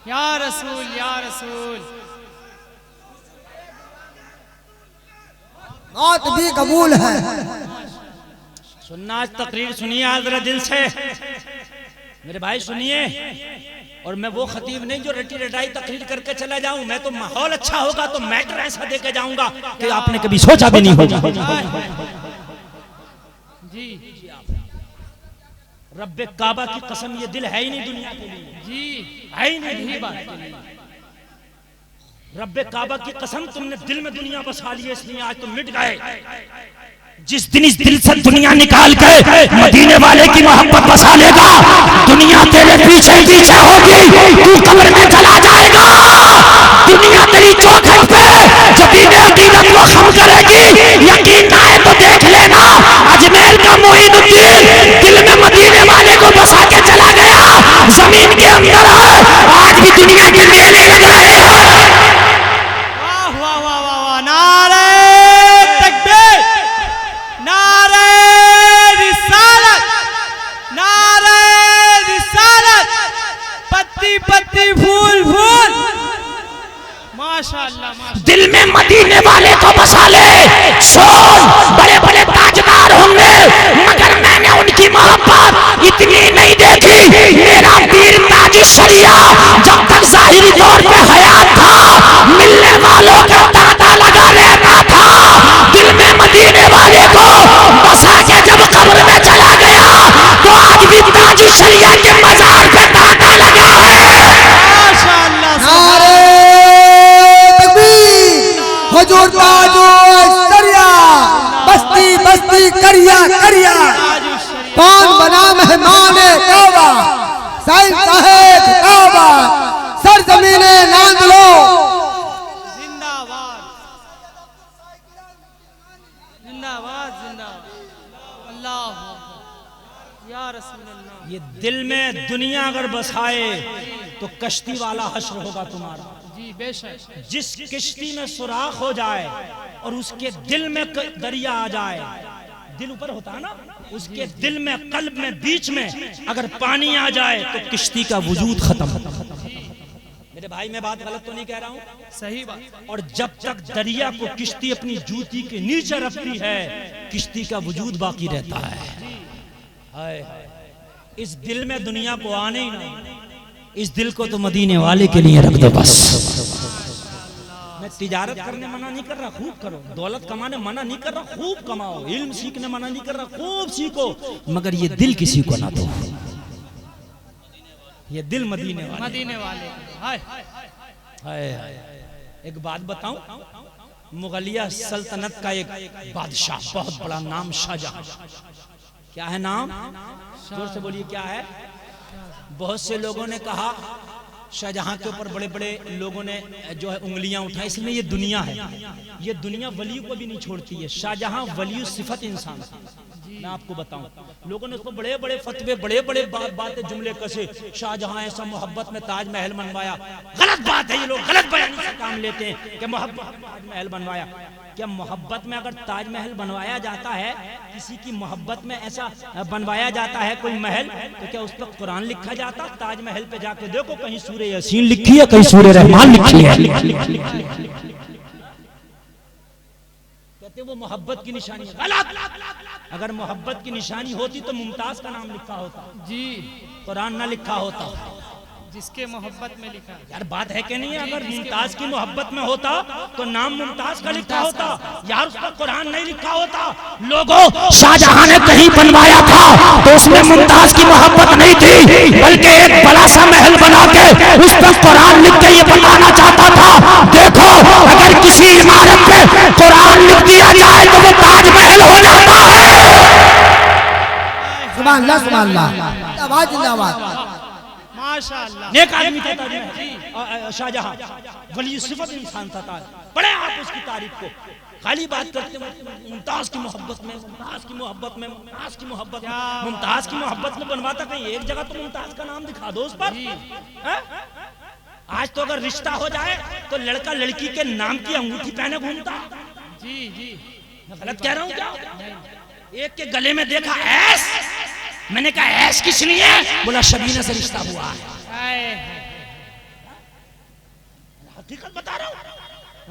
या रसूल या रसूल। मौत भी कबूल है। सुनना, आज तकरीर सुनिए आज जरा दिल से मेरे भाई, सुनिए। और मैं वो खतीब नहीं जो रटी रटाई तकरीर करके चला जाऊं, मैं तो माहौल अच्छा होगा तो मैटर ऐसा दे के जाऊंगा कि आपने कभी सोचा भी नहीं होगा। जी रब्बे काबा की कसम, ये दिल है ही नहीं दुनिया के लिए जी, है ही नहीं बात। रब्बे काबा की कसम, तुमने दिल में दुनिया बसा ली है, इसलिए आज तुम मिट गए। जिस दिन इस दिल से दुनिया निकाल कर मदीने वाले की मोहब्बत बसा लेगा, दुनिया तेरे पीछे पीछे होगी, तू कब्र में चला जाएगा। दुनिया तेरी चौखट पे जबीने अकीदत को खम करेगी, यकीन ना है तो देख लेना। अजमेर का मोइनुद्दीन दिल में मदीने वाले को बसा के चला गया, जमीन के अंदर है, आज भी दुनिया के मेले लग रहे माशाअल्लाह माशाअल्लाह। दिल में मदीने वाले को बसा ले, सोच बड़े बड़े ताजदार होंगे मगर मैंने उनकी मोहब्बत इतनी नहीं देखी। मेरा पीर ताज शरिया जब तक जाहिरी तौर पे हयात था मिलने वालों का तांता लगा रहता था। दिल में मदीने वाले को बसा के जब कब्र में चला गया तो आज भी ताज शरिया के मजार पे तांता लगा है। माशाअल्लाह नारे तकबीर, हुजूर ताजो शरिया, बस्ती बस्ती करिया करिया। कौन बना मेहमान काबा, साईं साहेब काबा, सरजमीने नांदलो। जिंदाबाद जिंदाबाद जिंदाबाद अल्लाह या रसूलल्लाह। ये दिल में दुनिया अगर बसाए तो कश्ती वाला हश्र होगा तुम्हारा। जी बेशक। जिस किश्ती में सुराख हो जाए और उसके दिल में दरिया आ जाए, दिल ऊपर होता है ना, उसके दिल में कल्ब में बीच में अगर पानी आ जाए तो किश्ती का वजूद खत्म। मेरे भाई मैं बात गलत तो नहीं कह रहा हूँ? सही बात। और जब तक दरिया को किश्ती अपनी जूती के नीचे रखती है किश्ती का वजूद बाकी रहता है। हाय हाय, इस दिल में दुनिया को आने ही नहीं, इस दिल को तो मदीने वाले के लिए रख दो बस। मैं तिजारत करने मना नहीं कर रहा, खूब करो। दौलत कमाने मना नहीं कर रहा, खूब कमाओ। इल्म सीखने मना नहीं कर रहा, खूब सीखो। मगर ये दिल किसी को ना दो, ये दिल मदीने वाले। मदीने वाले। हाय हाय। एक बात बताऊं, मुगलिया सल्तनत का एक बादशाह, बहुत बड़ा नाम शाहजहां। क्या है नाम? जोर से बोलिए क्या है? बहुत से लोगों ने कहा शाहजहां के ऊपर बड़े बड़े लोगों ने जो है उंगलियां उठाई, इसलिए ये दुनिया है, ये दुनिया वलियों को भी नहीं छोड़ती है। शाहजहां वली सिफत इंसान था। मैं आपको बताऊं, लोगों ने उसको बड़े बड़े फतवे, बड़े बड़े बातें जुमले कसे। शाहजहां ऐसा मोहब्बत में ताजमहल बनवाया। गलत बात है, ये लोग गलत बयानी से काम लेते हैं कि मोहब्बत में ताजमहल बनवाया। क्या मोहब्बत में अगर ताजमहल बनवाया जाता है, किसी की मोहब्बत में ऐसा बनवाया जाता है कोई महल, तो क्या उस पर कुरान लिखा जाता? ताजमहल पे जाके देखो, कहीं सूरह यासीन लिखी है, कहीं सूरह रहमान लिखी है। कहते वो मोहब्बत की निशानी है। गलत। अगर मोहब्बत की निशानी होती तो मुमताज का नाम लिखा होता जी, कुरान ना लिखा होता। जिसके मोहब्बत में लिखा। यार बात है कि नहीं? अगर मुमताज की मोहब्बत में होता तो नाम मुमताज का लिखा होता यार, उसका कुरान नहीं लिखा होता। लोगों, शाहजहां ने कहीं बनवाया था तो उसमें मुमताज की मोहब्बत नहीं थी, बल्कि एक बड़ा सा महल बना के उस पर कुरान लिख के ये बताना चाहता था, देखो अगर किसी इमारत पे कुरान लिख दिया जाए तो वो ताजमहल हो जाता है। सुभान अल्लाह, सुभान अल्लाह, जिंदाबाद जिंदाबाद। माशाअल्लाह। नेक आदमी था ताजमहल, शाहजहां वली सिफत इंसान था। बड़े आप उसकी तारीफ को खाली बात करते मुमताज की मोहब्बत में, मुमताज की मोहब्बत में, मुमताज की मोहब्बत में, मुमताज की मोहब्बत में बनवाता कहीं एक जगह तो मुमताज का नाम दिखा दो उस पर। आज तो अगर रिश्ता हो जाए तो लड़का लड़की के नाम की अंगूठी पहने घूमता। जी जी, गलत कह रहा हूँ क्या? एक के गले में देखा ऐस, मैंने कहा ऐस किस लिए? बोला शबीना से रिश्ता हुआ है। हकीकत बता रहा हूँ।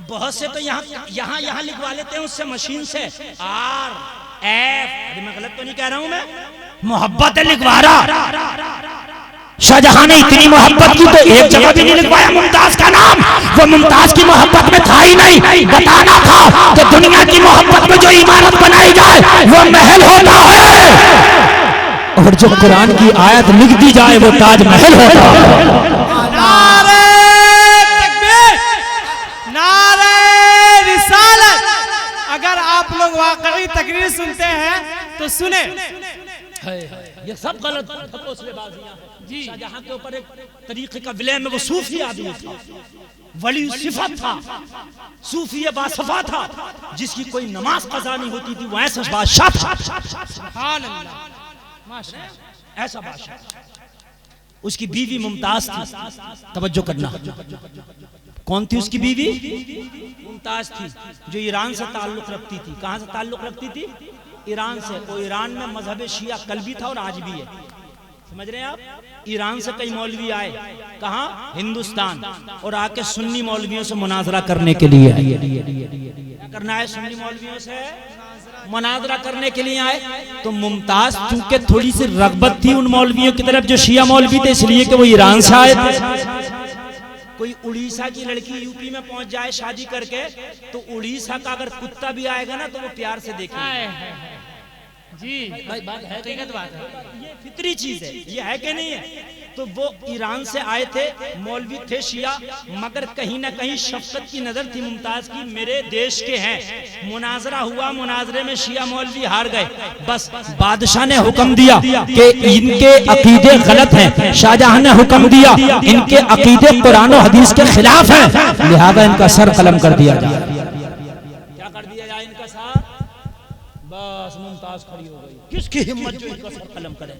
बहुत से तो यहाँ लिखवा लेते हैं उससे मशीन से आर एफ। अरे मैं गलत तो नहीं कह रहा हूँ? मैं मोहब्बत लिखवा रहा। शाहजहां ने इतनी मोहब्बत की तो एक जगह भी नहीं लिखवाया मुमताज का नाम। वो मुमताज की मोहब्बत में था ही नहीं। बताना था कि दुनिया की मोहब्बत में जो इमारत बनाई जाए वो महल होता है, और जो कुरान की आयत लिख दी जाए वो ताजमहल होता है। नारे तकबीर, नारे रिसालत। अगर आप लोग वाकई तकरीर सुनते हैं तो सुने। ये सब गलत हौसलेबाजियां हैं। शाहजहां के ऊपर एक तरीके का विलय में वो सूफी आदमी था, वली सिफत था, सूफी बासफा था, जिसकी कोई नमाज कज़ा नहीं होती थी। वो ऐसा बादशाह था, सुभान अल्लाह, माशाअल्लाह, ऐसा बादशाह। उसकी बीवी मुमताज थी। तवज्जो करना, कौन थी उसकी बीवी? मुमताज थी, जो ईरान से ताल्लुक रखती थी। कहां से ताल्लुक रखती थी? ईरान से। वो ईरान में मजहब शिया कल भी था और आज भी है। समझ रहे हैं आप? ईरान से कई मौलवी आए, कहां? हिंदुस्तान, और आके सुन्नी मौलवियों से मुनाजरा करने के लिए। क्या करना है? सुन्नी मौलवियों से मुनाजरा करने के लिए आए। तो मुमताज चूंकि थोड़ी सी रगबत थी उन मौलवियों की तरफ जो शिया मौलवी थे, इसलिए कि वो ईरान से आए थे। कोई उड़ीसा की लड़की यूपी में पहुंच जाए शादी करके, तो उड़ीसा का अगर कुत्ता भी आएगा ना तो वो प्यार से देखेगा। जी भाई बात है, हकीकत बात है, ये फितरी चीज है, ये है कि नहीं है? तो वो ईरान से आए थे, मौलवी थे शिया, मगर कहीं ना कहीं शफकत की नजर थी मुमताज की, मेरे देश के हैं। मुनाजरा हुआ, मुनाजरे में शिया मौलवी हार गए। बस बादशाह ने हुक्म दिया कि इनके अकीदे गलत हैं। शाहजहां ने हुक्म दिया इनके अकीदे कुरान और हदीस के खिलाफ हैं, लिहाजा इनका सर कलम कर दिया जाए। क्या कर दिया जाए? इनका सर। बस मुमताज खड़ी हो गई। किसकी हिम्मत जो इनका सर कलम करे?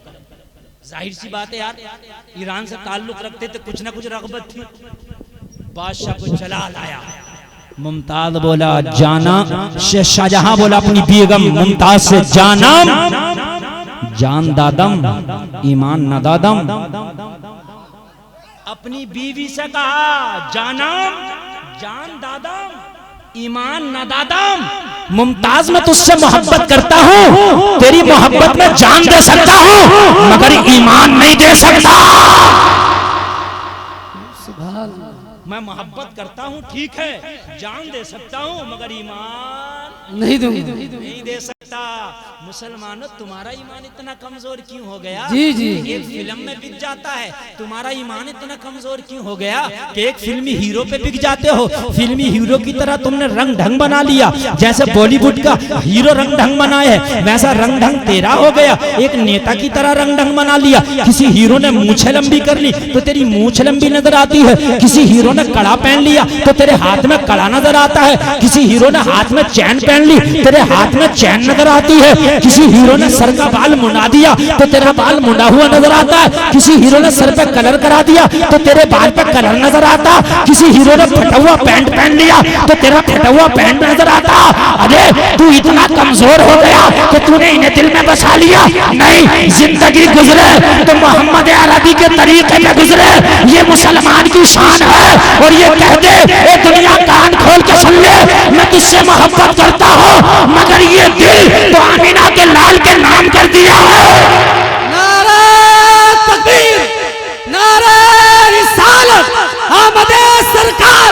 जाहिर सी बात है यार, ईरान से ताल्लुक रखते थे, कुछ ना कुछ रगबत थी। बादशाह को चला लाया। मुमताज बोला जाना, शाहजहां बोला अपनी बेगम मुमताज से, जाना जान दादम ईमान न दादम। अपनी बीवी से कहा, जाना जान दादम ईमान न दादम। मुमताज मैं तुझसे मोहब्बत करता हूँ, तेरी मोहब्बत में जान दे सकता हूँ, मगर ईमान नहीं दे सकता। मैं मोहब्बत करता हूँ, ठीक है, जान दे सकता हूँ, मगर ईमान नहीं दूंगा, नहीं दे सकता। मुसलमानों, तुम्हारा ईमान इतना कमजोर क्यों हो गया? जी जी, एक फिल्म में बिक जाता है, तुम्हारा ईमान इतना कमजोर क्यों हो गया कि एक फिल्मी हीरो पे बिक जाते हो? फिल्मी हीरो की तरह तुमने रंग ढंग बना लिया, जैसे बॉलीवुड का हीरो रंग ढंग बनाए है, वैसा रंग ढंग तेरा हो गया। एक नेता की तरह रंग ढंग बना लिया। किसी हीरो ने मूंछें लंबी कर ली तो तेरी मूंछ लंबी नजर आती है। किसी हीरो ने कड़ा पहन लिया तो तेरे हाथ में कड़ा नजर आता है। किसी हीरो ने हाथ में चैन पहन ली, तेरे हाथ में चैन नजर आती है। किसी हीरो ने सर का बाल मुंडा दिया तो तेरा बाल मुंडा हुआ नजर आता है। किसी हीरो ने सर पे कलर करा दिया तो तेरे बाल पे कलर नजर आता। किसी हीरो ने फटा हुआ पैंट पहन लिया तो तेरा फटा हुआ पैंट नजर आता। अरे तू इतना कमजोर हो गया कि तूने इन्हें दिल में बसा लिया। नहीं, जिंदगी गुजरे तो मोहम्मद अरबी के तरीके में गुजरे, ये मुसलमान की शान है। और ये कह दे, ए दुनिया कान खोल के सुन ले, मैं तुझसे मोहब्बत करता हूँ, मगर ये दिल तो आमीना के लाल के नाम कर दिया है। नारे तकबीर, नारे रिसालत, आमदे सरकार।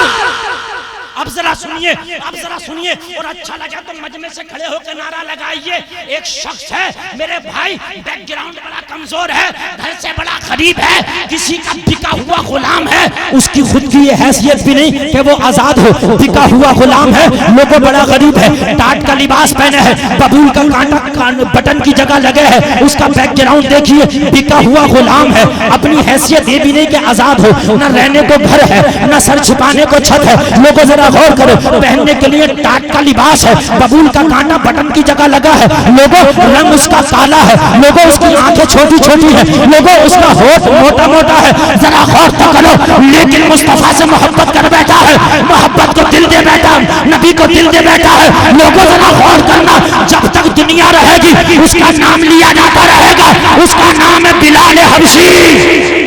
अब जरा सुनिए, अब जरा सुनिए, और अच्छा लगा तो मजमे से खड़े होकर नारा लगाइए। एक शख्स है मेरे भाई, बैकग्राउंड बड़ा कमजोर है, घर से बड़ा गरीब है, किसी का बिका हुआ गुलाम है, उसकी खुद की ये हैसियत भी नहीं कि वो आजाद हो, बिका हुआ गुलाम है, लोगों बड़ा गरीब है, टाट का लिबास पहने है, बबूल का कांटा बटन की जगह लगे है, उसका बैकग्राउंड देखिए, बिका हुआ गुलाम है। अपनी हैसियत ये भी नहीं कि आजाद हो, न रहने को घर है, न सर छिपाने को छत है। लोगों जरा गौर करो, पहनने के लिए टाट का लिबास है, बबूल का कांटा बटन की जगह लगा है, लोगों रंग उसका काला है, लोगों उसकी आंखें छोटी छोटी है, लोगों उसका होठ मोटा मोटा है। जरा गौर तो करो, लेकिन मुस्तफा से मोहब्बत कर बैठा है, मोहब्बत को दिल दे बैठा, नबी को दिल दे बैठा है। लोगों जरा गौर करना, जब तक दुनिया रहेगी उसका नाम लिया जाता रहेगा, उसका नाम है बिलाल हबशी।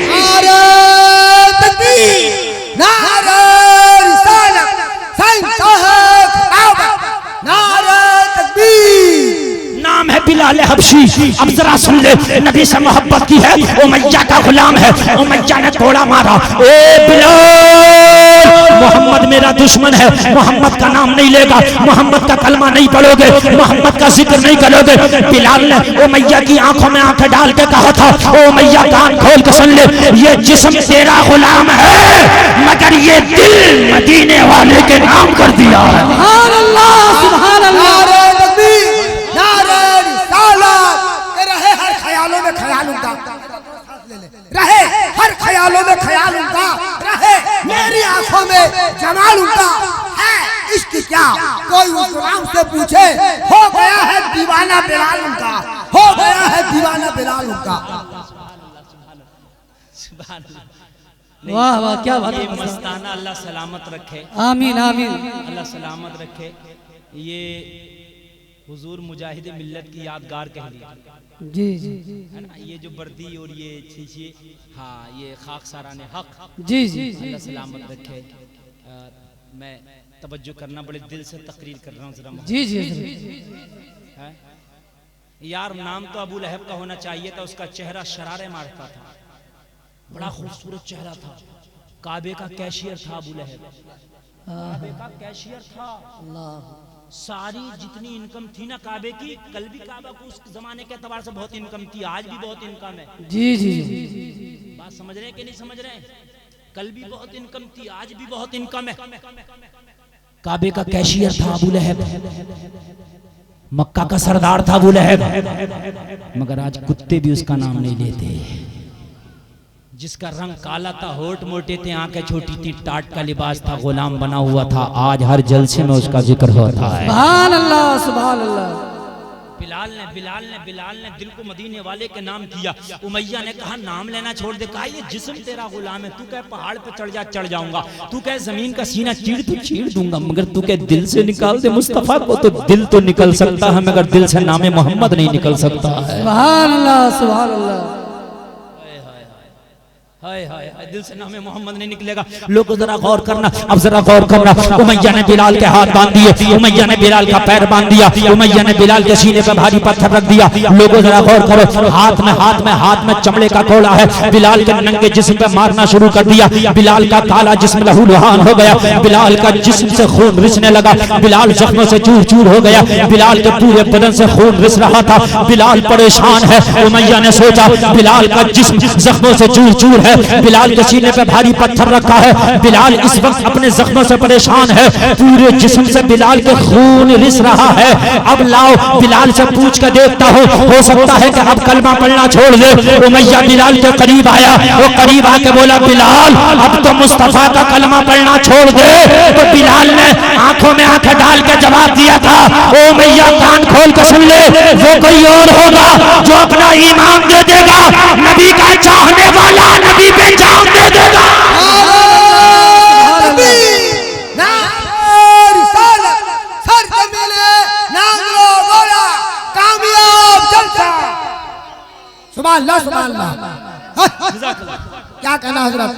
नारे तकबीर, नारे रिसालत, नारे तकबीर। नाम है बिलाल हबशी। अब जरा सुन ले, नबी से मोहब्बत की है, उमैया का गुलाम है, उमैया ने थोड़ा मारा, ए बिलाल, मोहम्मद मेरा दुश्मन है, मोहम्मद का नाम नहीं लेगा, मोहम्मद का कलमा नहीं पढ़ोगे, मोहम्मद का जिक्र नहीं करोगे। बिलाल ने उमैया की आंखों में आंखें डाल के कहा था, ओ उमैया कान खोल के सुन ले, ये जिस्म तेरा गुलाम है, मगर ये दिल मदीने वाले के नाम कर दिया है। सुभान अल्लाह, सुभान अल्लाह। नारे तकबीर, नारे रिसालत। रहे हर ख्यालों में ख्याल उनका, रहे हर ख्यालों में ख्याल उनका, रहे मेरी आंखों में जमाल उनका है। इश्क क्या कोई उस गुलाम से पूछे, हो गया है दीवाना बिलाल उनका, हो गया है दीवाना बिलाल उनका। वाह वाह, क्या बात ये है। मस्ताना अल्लाह सलामत रखे, आमीन आमीन। अल्लाह सलामत रखे। ये हुजूर मुजाहिद मिल्लत की यादगार कह ली जी जी है ना। ये जो वर्दी और ये चीज़ें, हाँ ये खाकसारान हक, जी जी अल्लाह सलामत रखे। मैं तवज्जो करना, बड़े दिल से तकरीर कर रहा हूँ जरा। जी जी है यार, नाम तो अबू लहब का होना चाहिए था, उसका चेहरा शरारे मारता था, बड़ा खूबसूरत चेहरा था। काबे का कैशियर था अबू लहब, काबे का कैशियर था। सारी जितनी इनकम थी ना काबे की, कल भी काबा को उस जमाने के एतबार से बहुत इनकम थी, आज भी बहुत इनकम है। जी जी बात समझ रहे हैं कि नहीं समझ रहे हैं? कल भी बहुत इनकम थी, आज भी बहुत इनकम है। काबे का कैशियर था अबू लहब, मक्का का सरदार था अबू लहब, मगर आज कुत्ते भी उसका नाम नहीं लेते। जिसका रंग काला था, होठ मोटे थे, आंखें छोटी थी, टाट का लिबास था, गुलाम बना हुआ था, आज हर जलसे में उसका जिक्र होता है। सुभान अल्लाह सुभान अल्लाह। बिलाल ने दिल को मदीने वाले के नाम किया। उमैया ने कहा नाम लेना छोड़ दे, कहा ये जिस्म तेरा गुलाम है, तू कहे पहाड़ पे चढ़ जाऊंगा, तू कहे जमीन का सीना चीड़ दूंगा, मगर तू कहे दिल से निकाल दे मुस्तफा को, तो दिल तो निकल सकता है मगर दिल से नामे मोहम्मद नहीं निकल सकता है। सुभान अल्लाह सुभान अल्लाह। हाय हाय हाय, दिल से नामे मोहम्मद नहीं निकलेगा। लोगों जरा गौर करना, अब जरा गौर करना। उमैया ने बिलाल के हाथ बांध दिए, उमैया ने बिलाल का पैर बांध दिया, उमैया ने बिलाल के सीने पे भारी पत्थर रख दिया। लोगों जरा गौर करो, हाथ में चमड़े का कोड़ा है, बिलाल के नंगे जिस्म पे मारना शुरू कर दिया। बिलाल का काला जिस्म लहूलुहान हो गया, बिलाल का जिस्म से खून रिसने लगा, बिलाल जख्मों से चूर चूर हो गया, बिलाल के पूरे बदन से खून रिस रहा था। बिलाल परेशान है। उमैया ने सोचा बिलाल का जिस्म जख्मों से चूर चूर है, बिलाल के सीने पे भारी पत्थर रखा है, बिलाल इस वक्त अपने जख्मों से परेशान है, पूरे जिस्म से बिलाल के खून रिस रहा है। अब लाओ बिलाल से पूछ कर देखता हो सकता है कि अब कलमा पढ़ना छोड़ दे। उमैया बिलाल के करीब आया, वो करीब आके बोला बिलाल अब तो मुस्तफा का कलमा पढ़ना छोड़ दे। तो बिलाल ने आंखों में आंखें डाल के जवाब दिया था, ओ उमैया कान खोल कर सुन ले, वो कोई और होगा जो अपना ईमान दे देगा, नबी का चाहने वाला नबी पे जान दे देगा। सुभान अल्लाह सुभान अल्लाह। क्या कहना हजरत?